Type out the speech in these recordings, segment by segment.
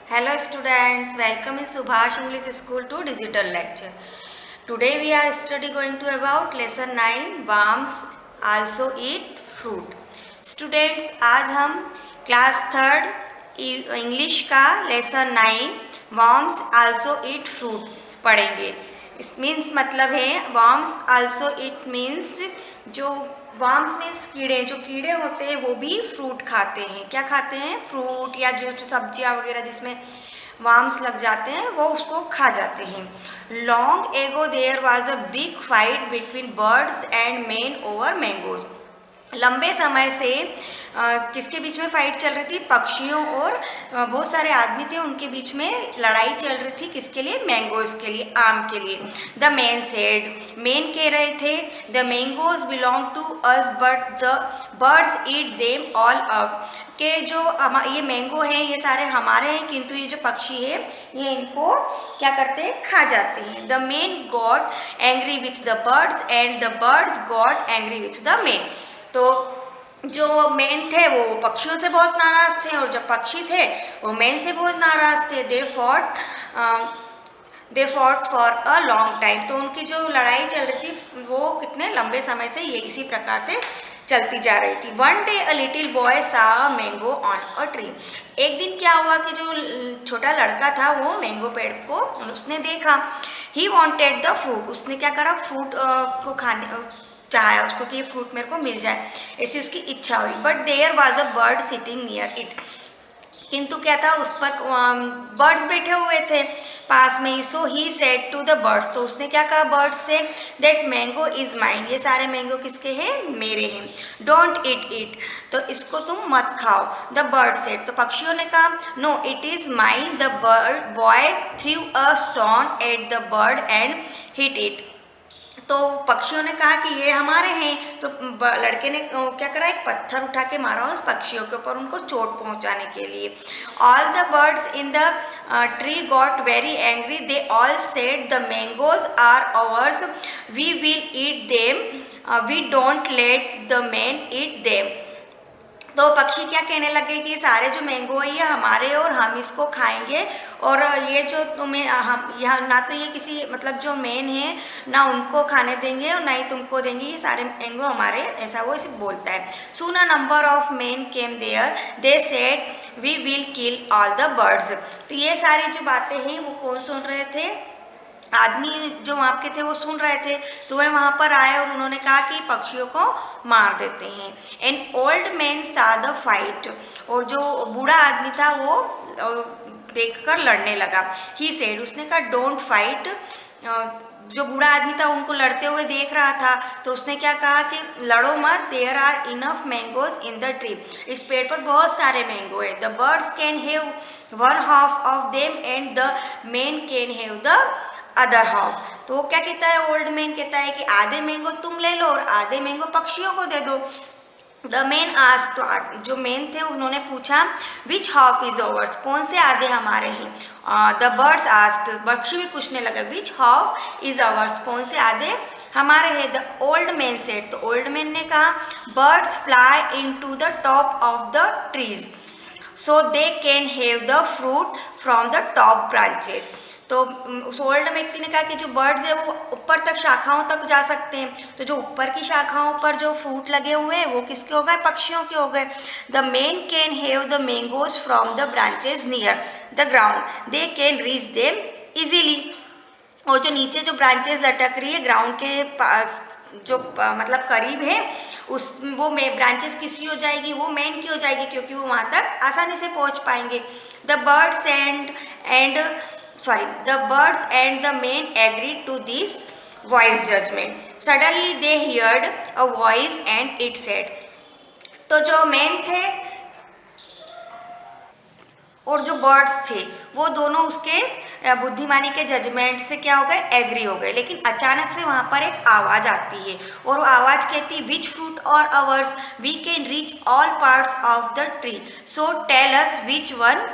Hello students, welcome in Subhash English School to digital lecture. Today we are going to about lesson 9 worms also eat fruit. Students, आज हम class third English का lesson 9 worms also eat fruit पढ़ेंगे. इस means मतलब है worms also eat means जो worms means कीड़े, जो कीड़े होते हैं वो भी फ्रूट खाते हैं. क्या खाते हैं? फ्रूट या जो सब्जियां वगैरह जिसमें वर्म्स लग जाते हैं वो उसको खा जाते हैं. Long ago there was a big fight between birds and man over mangoes. लंबे समय से किसके बीच में फाइट चल रही थी? पक्षियों और बहुत सारे आदमी थे, उनके बीच में लड़ाई चल रही थी. किसके लिए? मैंगोज के लिए, आम के लिए. द मैन सेड, मैन कह रहे थे, the mangoes belong to us but the birds eat them all up. के जो ये मैंगो है ये सारे हमारे हैं, किंतु ये जो पक्षी है ये इनको क्या करते हैं? खा जाते हैं. The man got angry with the birds and the birds got angry with the man. तो जो मैन थे वो पक्षियों से बहुत नाराज थे और जो पक्षी थे वो मैन से बहुत नाराज थे. They fought for a long time. तो उनकी जो लड़ाई चल रही थी वो कितने लंबे समय से ये इसी प्रकार से चलती जा रही थी. वन डे अ लिटिल बॉय सा मैंगो ऑन अ ट्री. एक दिन क्या हुआ कि जो छोटा लड़का था वो मैंगो पेड़ को उसने देखा. He wanted the fruit. उसने क्या करा? फ्रूट को खाने चाहा उसको कि ये फ्रूट मेरे को मिल जाए, ऐसी उसकी इच्छा हुई. But there was a bird sitting near it. किंतु क्या था? उस पर बर्ड्स बैठे हुए थे पास में ही. So he said to the birds. तो उसने क्या कहा बर्ड्स से? That mango is mine. ये सारे मैंगो किसके हैं? मेरे हैं. Don't eat it. तो इसको तुम मत खाओ. The bird said. तो पक्षियों ने कहा no it is mine. The boy threw a stone at the bird and hit it. तो पक्षियों ने कहा कि ये हमारे हैं. तो लड़के ने क्या करा? एक पत्थर उठा के मारा उस पक्षियों के ऊपर उनको चोट पहुंचाने के लिए. All the birds in the tree got very angry. They all said the mangoes are ours, we will eat them, we don't let the man eat them. तो पक्षी क्या कहने लगे कि सारे जो मैंगो है ये हमारे और हम इसको खाएंगे, और ये जो तुम्हें हम यहाँ ना तो ये किसी मतलब जो मेन है ना उनको खाने देंगे और ना ही तुमको देंगे, ये सारे मैंगो हमारे, ऐसा वो इसे बोलता है. Soon a number of men came there. They said we will kill all the birds. तो ये सारी जो बातें हैं वो कौन सुन रहे थे? आदमी जो वहाँ के थे वो सुन रहे थे. तो वह वहाँ पर आए और उन्होंने कहा कि पक्षियों को मार देते हैं. एन ओल्ड मैन सा द फाइट. और जो बूढ़ा आदमी था वो देखकर लड़ने लगा. He said. उसने कहा डोंट फाइट. जो बूढ़ा आदमी था उनको लड़ते हुए देख रहा था तो उसने क्या कहा कि लड़ो मत. There are enough mangoes in the tree. इस पेड़ पर बहुत सारे मैंगो है. The birds can have one half of them and the man can have the other half. तो वो क्या कहता है? ओल्ड मैन कहता है कि आधे मैंगो तुम ले लो और आधे मैंगो पक्षियों को दे दो. The man ask. तो जो मैन थे उन्होंने पूछा विच हाफ इज ओवर्स. कौन से आधे हमारे हैं? The birds asked. पक्षी भी पूछने लगा विच हाफ इज ओवर्स. कौन से आधे हमारे हैं? The old man said. तो ओल्ड मैन ने कहा birds fly in to the top of the trees so they can have the fruit from the top branches. तो उस ओल्ड व्यक्ति ने कहा कि जो बर्ड्स है वो ऊपर तक शाखाओं तक जा सकते हैं. तो जो ऊपर की शाखाओं पर जो फ्रूट लगे हुए हैं वो किसके हो गए? पक्षियों के हो गए. The man can have the mangoes from the branches near the ground. They can reach them easily. और जो नीचे जो ब्रांचेस लटक रही है ग्राउंड के पास जो मतलब करीब है उस वो ब्रांचेस किसकी हो जाएगी? वो मैन की हो जाएगी, क्योंकि वो वहाँ तक आसानी से पहुँच पाएंगे. The birds the birds and the man agreed to this wise judgment. Suddenly they heard a voice and it said. तो जो मैन थे और जो बर्ड्स थे वो दोनों उसके बुद्धिमानी के जजमेंट से क्या हो गए? एग्री हो गए. लेकिन अचानक से वहाँ पर एक आवाज़ आती है और वो आवाज़ कहती है which fruit are ours, we can reach all parts of the tree, so tell us which one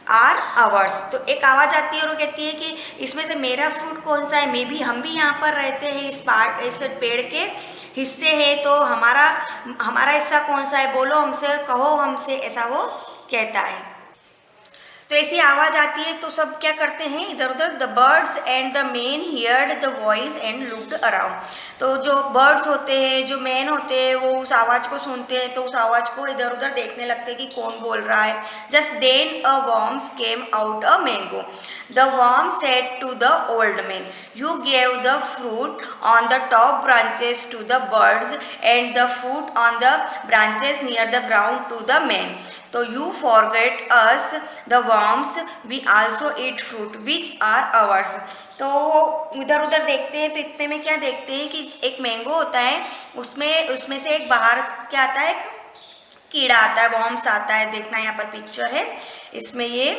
are ours. तो एक आवाज़ आती है और वो कहती है कि इसमें से मेरा फ्रूट कौन सा है? हम भी यहाँ पर रहते हैं, इस पेड़ के हिस्से है, तो हमारा हिस्सा कौन सा है? बोलो हमसे, कहो हमसे, ऐसा वो कहता है. तो ऐसी आवाज़ आती है तो सब क्या करते हैं इधर उधर, the birds and the man heard the voice and looked around. तो जो बर्ड्स होते हैं, जो मैन होते हैं, वो उस आवाज़ को सुनते हैं तो उस आवाज़ को इधर उधर देखने लगते हैं कि कौन बोल रहा है। Just then a worms came out a mango. The worm said to the old man, you gave the fruit on the top branches to the birds and the fruit on the branches near the ground to the man. तो you forget us the worms, we also eat fruit which are ours. तो इधर उधर देखते हैं तो इतने में क्या देखते हैं कि एक मैंगो होता है, उसमें से एक बाहर क्या आता है, कीड़ा आता है, वर्म्स आता है। देखना यहाँ पर पिक्चर है, इसमें ये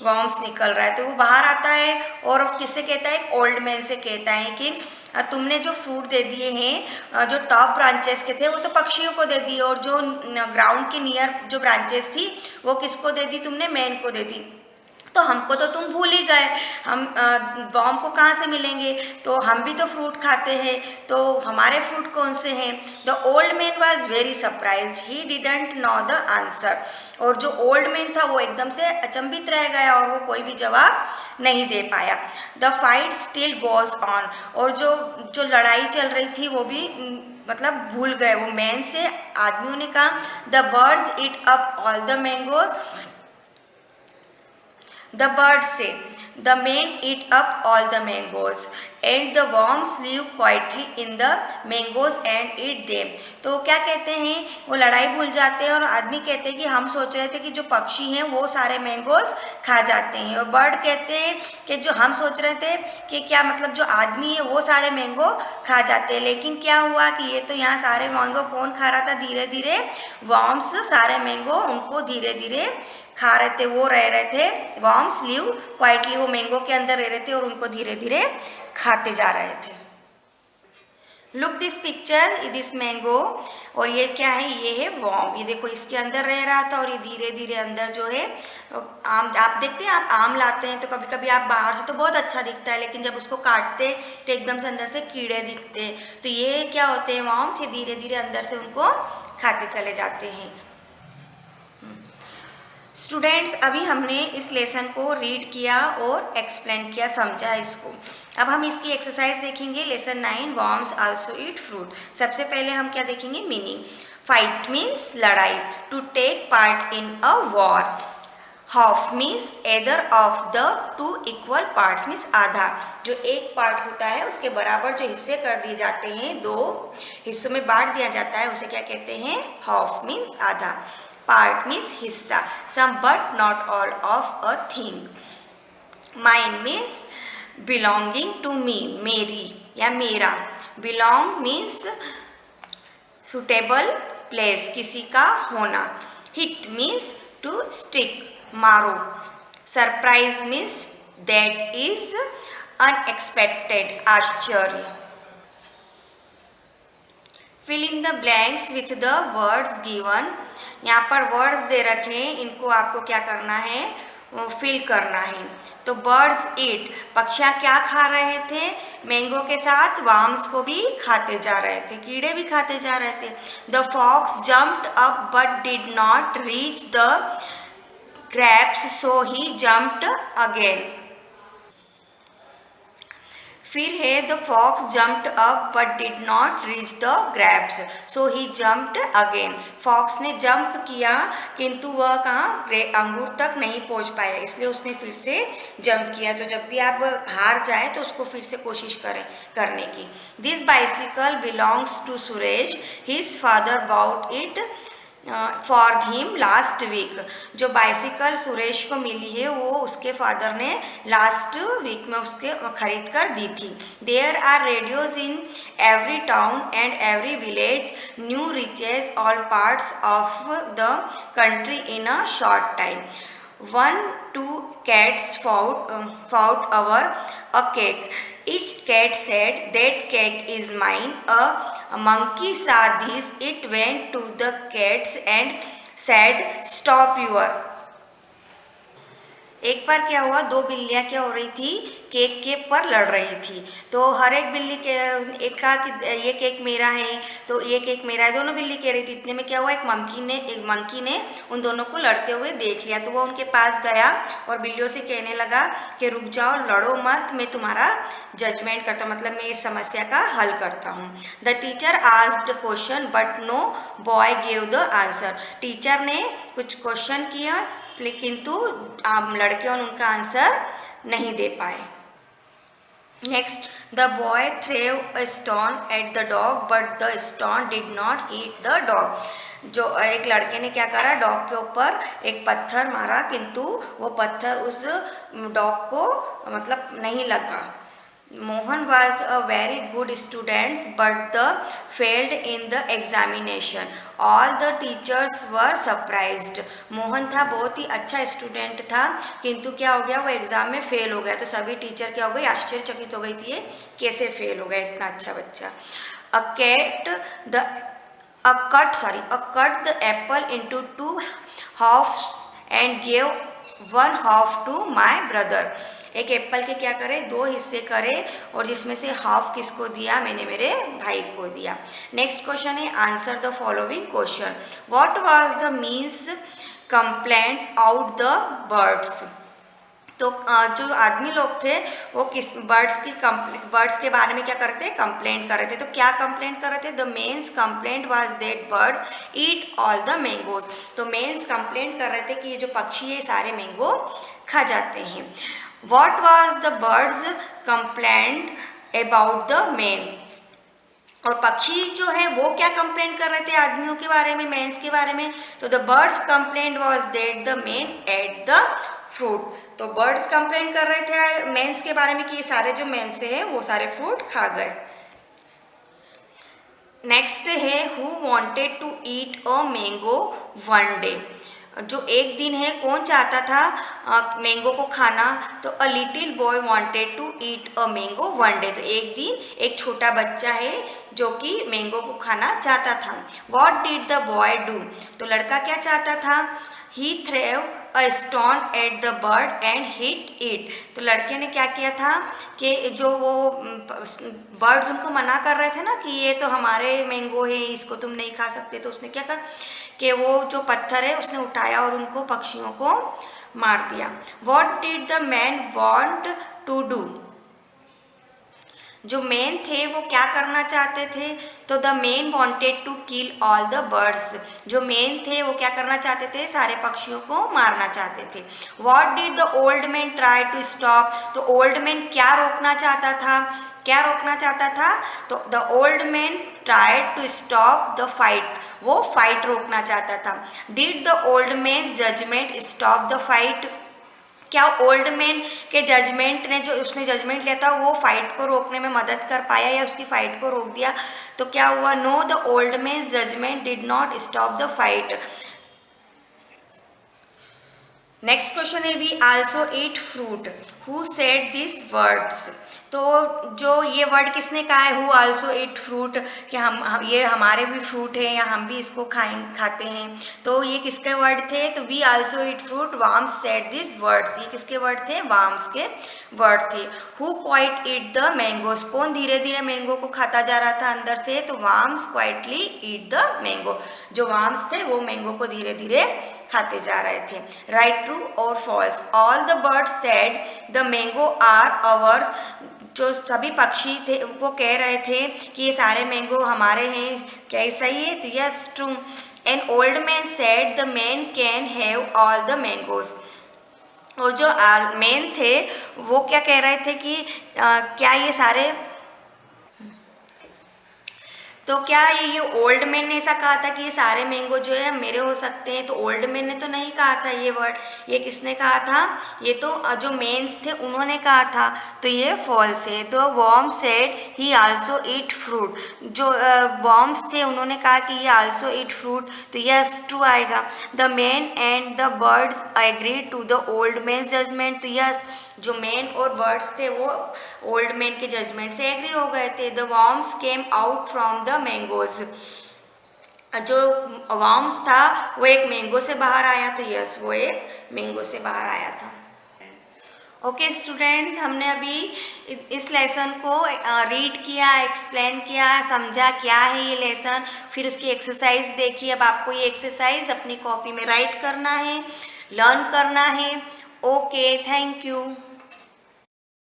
वर्म्स निकल रहा है। तो वो बाहर आता है और किससे कहता है, ओल्ड मैन से कहता है कि तुमने जो फ्रूट दे दिए हैं, जो टॉप ब्रांचेस के थे वो तो पक्षियों को दे दिए, और जो ग्राउंड के नियर जो ब्रांचेस थी वो किसको दे दी तुमने, मैन को दे दी। तो हमको तो तुम भूल ही गए, हम वर्म को कहाँ से मिलेंगे, तो हम भी तो फ्रूट खाते हैं, तो हमारे फ्रूट कौन से हैं। The old man was very surprise, he didn't know the answer. और जो ओल्ड मैन था वो एकदम से अचंभित रह गया और वो कोई भी जवाब नहीं दे पाया। The fight still goes on, और जो लड़ाई चल रही थी वो भी मतलब भूल गए वो मैन से। आदमियों ने कहा, the birds eat up all the mango, the birds say, the men eat up all the mangoes and the worms live quietly in the mangoes and eat them। तो क्या कहते हैं, वो लड़ाई भूल जाते हैं और आदमी कहते हैं कि हम सोच रहे थे कि जो पक्षी हैं वो सारे मैंगोज खा जाते हैं, और बर्ड कहते हैं कि जो हम सोच रहे थे कि क्या मतलब जो आदमी है वो सारे मैंगो खा जाते हैं, लेकिन क्या हुआ कि ये तो यहाँ सारे मैंगो कौन खा रहा था, धीरे धीरे वर्म्स सारे मैंगो उनको धीरे धीरे खा रहे थे, वो रह रहे थे। वर्म्स लिव क्वाइटली, वो मैंगो के अंदर रह रहे थे और उनको धीरे धीरे खाते जा रहे थे। Look this picture, this mango, और ये क्या है, ये है वर्म। ये देखो इसके अंदर रह रहा था और ये धीरे धीरे अंदर जो है आम, आप देखते हैं, आप आम लाते हैं तो कभी कभी आप बाहर से तो बहुत अच्छा दिखता है, लेकिन जब उसको काटते तो एकदम से अंदर से कीड़े दिखते हैं। तो ये क्या होते हैं वर्म्स, ये धीरे धीरे अंदर से उनको खाते चले जाते हैं। स्टूडेंट्स, अभी हमने इस लेसन को रीड किया और एक्सप्लेन किया, समझा इसको। अब हम इसकी एक्सरसाइज देखेंगे। Lesson 9, worms also eat fruit. सबसे पहले हम क्या देखेंगे, मीनिंग। फाइट मीन्स लड़ाई, to take part in a war. Half means either of the two equal parts, means आधा। जो एक पार्ट होता है उसके बराबर जो हिस्से कर दिए जाते हैं, दो हिस्सों में बांट दिया जाता है, उसे क्या कहते हैं, हाफ मीन्स आधा। पार्ट मीन्स हिस्सा, some but not all of a thing. Mine means belonging to me, मेरी या मेरा। बिलोंग मीन्स सुटेबल प्लेस, किसी का होना। हिट मीन्स टू स्टिक, मारो। Surprise means that is unexpected, आश्चर्य। Fill in the blanks with the words given. यहाँ पर वर्ड्स दे रखे हैं, इनको आपको क्या करना है, फिल करना है। तो बर्ड्स ईट, पक्षियाँ क्या खा रहे थे, मैंगो के साथ वर्म्स को भी खाते जा रहे थे, कीड़े भी खाते जा रहे थे। The fox jumped up but did not reach the grapes, so he jumped again. फिर है the fox jumped up but did not reach the grapes, so he jumped again. Fox ने जंप किया किंतु वह कहाँ, अंगूर तक नहीं पहुँच पाया, इसलिए उसने फिर से जंप किया। तो जब भी आप हार जाए तो उसको फिर से कोशिश करें करने की। This bicycle belongs to Suresh, his father bought it for him last week. जो बाइसिकल सुरेश को मिली है वो उसके फादर ने लास्ट वीक में उसके खरीद कर दी थी। There are radios in every town and every village, news reaches all parts of the country in a short time. 1-2 cats fought over a cake. Each cat said, that cake is mine. A monkey saw this. It went to the cats and said, stop your एक बार क्या हुआ, दो बिल्लियाँ क्या हो रही थी, cake के पर लड़ रही थी। तो हर एक बिल्ली के एक कहा कि ये केक मेरा है, तो ये केक मेरा है, दोनों बिल्ली कह रही थी। इतने में क्या हुआ, एक मंकी ने उन दोनों को लड़ते हुए देख लिया। तो वो उनके पास गया और बिल्लियों से कहने लगा कि रुक जाओ, लड़ो मत, मैं तुम्हारा जजमेंट करता हूँ, मतलब मैं इस समस्या का हल करता हूँ। The teacher asked question but no boy gave the answer. Teacher ने कुछ क्वेश्चन किया किंतु लड़कियों ने उनका आंसर नहीं दे पाए। Next, the boy threw a stone at the dog but the stone did not eat the dog. जो एक लड़के ने क्या करा, डॉग के ऊपर एक पत्थर मारा किंतु वो पत्थर उस डॉग को मतलब नहीं लगा। Mohan was a very good student but failed in the examination. All the teachers were surprised. Mohan था बहुत ही अच्छा स्टूडेंट था किंतु क्या हो गया, वो एग्ज़ाम में फेल हो गया। तो सभी टीचर क्या हो गई, आश्चर्यचकित हो गई थी, ये कैसे फेल हो गया इतना अच्छा बच्चा। A cut the apple into two halves and gave one half to my brother. एक एप्पल के क्या करे, दो हिस्से करे और जिसमें से हाफ किसको दिया, मैंने मेरे भाई को दिया। नेक्स्ट क्वेश्चन है, answer the following question. What was the means complaint out the birds. तो जो आदमी लोग थे वो किस बर्ड्स के बारे में क्या करते हैं, कंप्लेंट कर रहे थे। तो क्या कंप्लेंट कर रहे थे, the men's complaint was that birds eat all the mangoes. तो मेन्स कंप्लेंट कर रहे थे कि ये जो पक्षी है सारे मैंगो खा जाते हैं। What was the birds complaint about the man? और पक्षी जो है वो क्या कंप्लेंट कर रहे थे आदमियों के बारे में, मेंस के बारे में। तो the birds complaint was that the main at the fruit. तो बर्ड्स कंप्लेंट कर रहे थे मेंस के बारे में कि ये सारे जो मेंस है वो सारे फ्रूट खा गए। नेक्स्ट है, who wanted to eat a mango one day. जो एक दिन है कौन चाहता था मैंगो को खाना, तो a little boy wanted to eat a mango one day. तो एक दिन एक छोटा बच्चा है जो कि मैंगो को खाना चाहता था। What did the boy do. तो लड़का क्या चाहता था, he threw a stone at the bird and hit it. तो लड़के ने क्या किया था कि जो वो बर्ड्स उनको मना कर रहे थे ना कि ये तो हमारे मैंगो है, इसको तुम नहीं खा सकते, तो उसने क्या कर कि वो जो पत्थर है उसने उठाया और उनको पक्षियों को मार दिया। What did the man want to do. जो मैन थे वो क्या करना चाहते थे, तो the man wanted to kill all the birds. जो मैन थे वो क्या करना चाहते थे, सारे पक्षियों को मारना चाहते थे। What did the old man try to stop. तो ओल्ड मैन क्या रोकना चाहता था, क्या रोकना चाहता था, तो the old man tried to stop the fight. वो फाइट रोकना चाहता था। Did the old man judgement stop the fight. क्या ओल्ड मैन के जजमेंट ने, जो उसने जजमेंट लिया था, वो फाइट को रोकने में मदद कर पाया या उसकी फाइट को रोक दिया। तो क्या हुआ, no the old man judgement did not stop the fight. Next question है, we also eat fruit, who said this words. तो जो ये वर्ड किसने कहा है, हु आल्सो ईट फ्रूट, कि हम ये हमारे भी फ्रूट है या हम भी इसको खाते हैं। तो ये किसके वर्ड थे, तो we also eat fruit, worms said this words. ये किसके वर्ड थे, वार्म्स के वर्ड थे। Who quite eat the mangoes. कौन धीरे धीरे मैंगो को खाता जा रहा था अंदर से, तो warms quietly eat the mango. जो वार्म्स थे वो मैंगो को धीरे धीरे खाते जा रहे थे। राइट, ट्रू और false. All the birds said the mango are ours. जो सभी पक्षी थे वो कह रहे थे कि ये सारे मैंगो हमारे हैं, क्या ये सही है, तो yes true. An old man said the man can have all the mangoes. और जो मैन थे वो क्या कह रहे थे कि क्या ये सारे, तो क्या ये ओल्ड मैन ने ऐसा कहा था कि ये सारे मैंगो जो है मेरे हो सकते हैं, तो ओल्ड मैन ने तो नहीं कहा था ये वर्ड। ये किसने कहा था, ये तो जो मैन थे उन्होंने कहा था, तो ये फॉल्स है। तो worm said he also eat fruit. जो वर्म्स थे उन्होंने कहा कि ये आल्सो ईट फ्रूट, तो यस ट्रू आएगा। The man and the birds agree to the old man judgement. तो यस, जो मैन और बर्ड्स थे वो ओल्ड मैन के जजमेंट से एग्री हो गए थे। The worms came out from the mangoes. जो वर्म्स था वो एक मैंगो से बाहर आया, तो यस वो एक मैंगो से बाहर आया था। ओके स्टूडेंट्स, हमने अभी इस लेसन को रीड किया, एक्सप्लेन किया, समझा क्या है ये लेसन, फिर उसकी एक्सरसाइज देखी। अब आपको ये एक्सरसाइज अपनी कॉपी में राइट करना है, लर्न करना है। Okay, thank you.